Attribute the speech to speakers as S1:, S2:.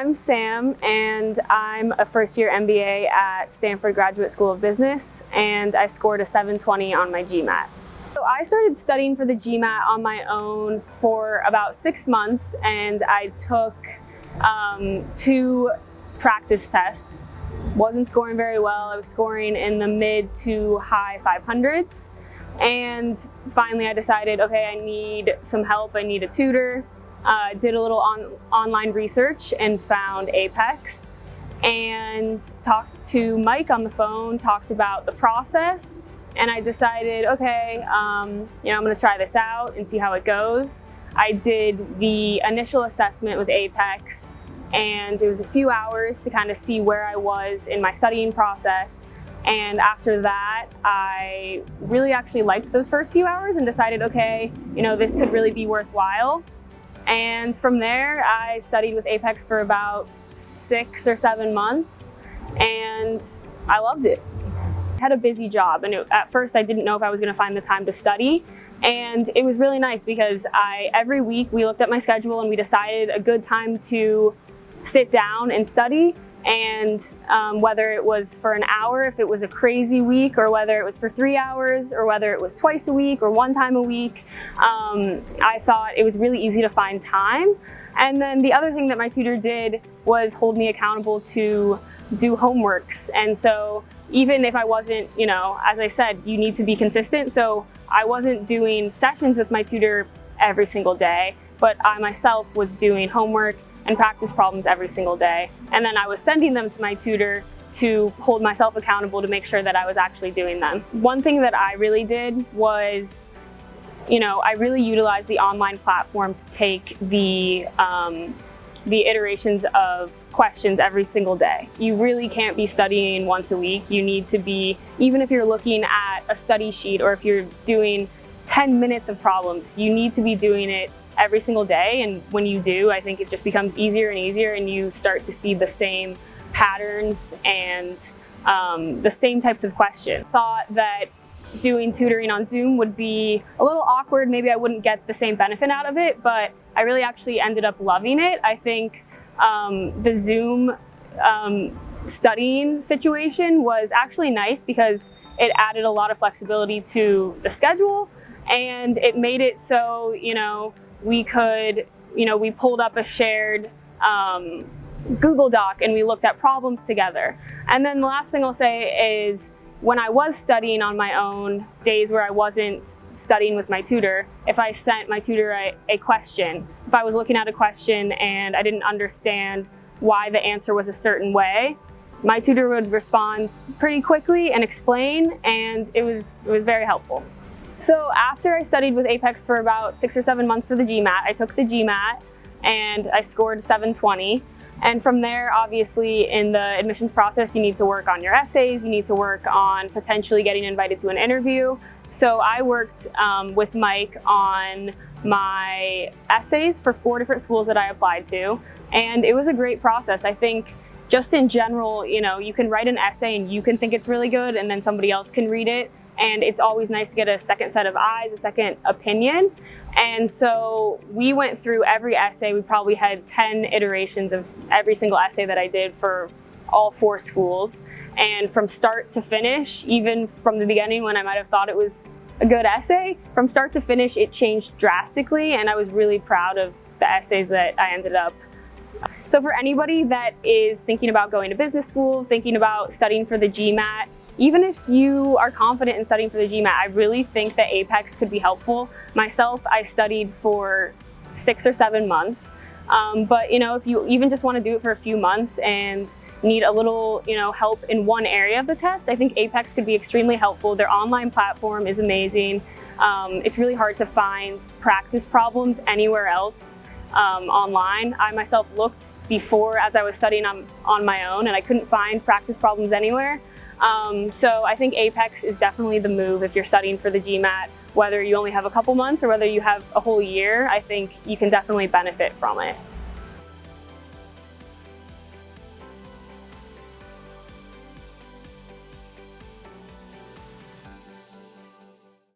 S1: I'm Sam, and I'm a first-year MBA at Stanford Graduate School of Business, and I scored a 720 on my GMAT. So I started studying for the GMAT on my own for about 6 months, and I took 2 practice tests. Wasn't scoring very well. I was scoring in the mid to high 500s, and finally I decided, okay, I need some help. I need a tutor. Did a little online research and found Apex, and talked to Mike on the phone, talked about the process, and I decided, okay, I'm going to try this out and see how it goes. I did the initial assessment with Apex, and it was a few hours to kind of see where I was in my studying process. And after that, I really actually liked those first few hours and decided, okay, this could really be worthwhile. And from there, I studied with Apex for about 6 or 7 months, and I loved it. I had a busy job, and at first I didn't know if I was going to find the time to study, and it was really nice because every week we looked at my schedule and we decided a good time to sit down and study. And whether it was for an hour, if it was a crazy week, or whether it was for 3 hours, or whether it was twice a week or 1 time a week, I thought it was really easy to find time. And then the other thing that my tutor did was hold me accountable to do homeworks. And so even if I wasn't, as I said, you need to be consistent. So I wasn't doing sessions with my tutor every single day, but I myself was doing homework and practice problems every single day. And then I was sending them to my tutor to hold myself accountable to make sure that I was actually doing them. One thing that I really did was, I really utilized the online platform to take the iterations of questions every single day. You really can't be studying once a week. You need to be, even if you're looking at a study sheet or if you're doing 10 minutes of problems, you need to be doing it every single day. And when you do, I think it just becomes easier and easier, and you start to see the same patterns and the same types of questions. Thought that doing tutoring on Zoom would be a little awkward. Maybe I wouldn't get the same benefit out of it, but I really actually ended up loving it. I think the Zoom studying situation was actually nice because it added a lot of flexibility to the schedule, and it made it so, we could, we pulled up a shared Google Doc and we looked at problems together. And then the last thing I'll say is, when I was studying on my own, days where I wasn't studying with my tutor, if I sent my tutor a question, if I was looking at a question and I didn't understand why the answer was a certain way, my tutor would respond pretty quickly and explain, and it was very helpful. So after I studied with Apex for about 6 or 7 months for the GMAT, I took the GMAT and I scored 720. And from there, obviously, in the admissions process, you need to work on your essays, you need to work on potentially getting invited to an interview. So I worked with Mike on my essays for 4 different schools that I applied to, and it was a great process. I think just in general, you can write an essay and you can think it's really good, and then somebody else can read it. And it's always nice to get a second set of eyes, a second opinion. And so we went through every essay. We probably had 10 iterations of every single essay that I did for all 4 schools. And from start to finish, even from the beginning when I might have thought it was a good essay, from start to finish, it changed drastically. And I was really proud of the essays that I ended up. So for anybody that is thinking about going to business school, thinking about studying for the GMAT, even if you are confident in studying for the GMAT, I really think that Apex could be helpful. Myself, I studied for 6 or 7 months. But if you even just want to do it for a few months and need a little help in one area of the test, I think Apex could be extremely helpful. Their online platform is amazing. It's really hard to find practice problems anywhere else online. I myself looked before as I was studying on my own, and I couldn't find practice problems anywhere. So I think Apex is definitely the move if you're studying for the GMAT. Whether you only have a couple months or whether you have a whole year, I think you can definitely benefit from it.